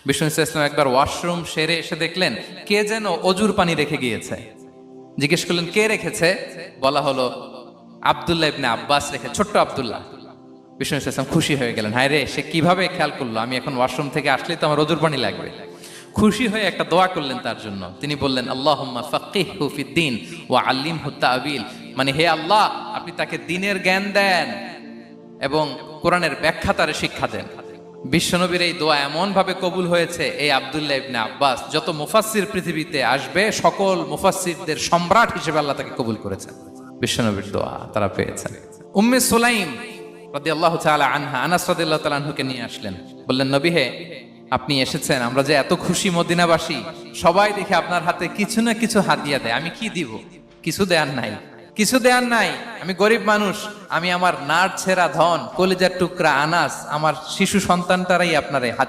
বিষ্ণু ইসলাম একবার ওয়াশরুম সেরে এসে দেখলেন কে যেন অজুর পানি রেখে গিয়েছে। জিজ্ঞেস করলেন কে রেখেছে, বলা হলো আব্দুল্লাহ ইবনে আব্বাস রেখে, ছোট্ট আব্দুল্লাহ। বিষ্ণু ইসলাম খুশি হয়ে গেলেন, হায় রে, সে কিভাবে খেয়াল করলো, আমি এখন ওয়াশরুম থেকে আসলেই তো আমার অজুর পানি লাগবে। খুশি হয়ে একটা দোয়া করলেন তার জন্য। তিনি বললেন আল্লাহুম্মা ফাক্কিহহু ফিদ্দীন ওয়া আল্লিমহু তা'বীল, মানে হে আল্লাহ, আপনি তাকে দ্বীনের জ্ঞান দেন এবং কোরআনের ব্যাখ্যা তারে শিক্ষা দেন। বিশ্বনবীর এই দোয়া এমন ভাবে কবুল হয়েছে, এই আব্দুল্লাহ ইবনে আব্বাস যত মুফাসসির পৃথিবীতে আসবে সকল মুফাসসিরদের সম্রাট হিসেবে আল্লাহ তাকে কবুল করেছেন। বিশ্বনবীর দোয়া তারা পেয়েছেন। উম্মে সুলাইম রাদিয়াল্লাহু তাআলা আনহা আনাস রাদিয়াল্লাহু তাআলা আনহুকে নিয়ে আসলেন, বললেন নবী হে, আপনি এসেছেন, আমরা যে এত খুশি মদিনাবাসী, সবাই দেখে আপনার হাতে কিছু না কিছু হাদিয়া দেয়, আমি কি দিব? কিছু দেয়ার নাই, কিছু দেয়ার নাই, আমি গরিব মানুষ, আমি আমার নাড় ছেঁড়া ধন, কলিজার টুকরা আনাস, আমার শিশু সন্তানটারাই আপনার এই হাত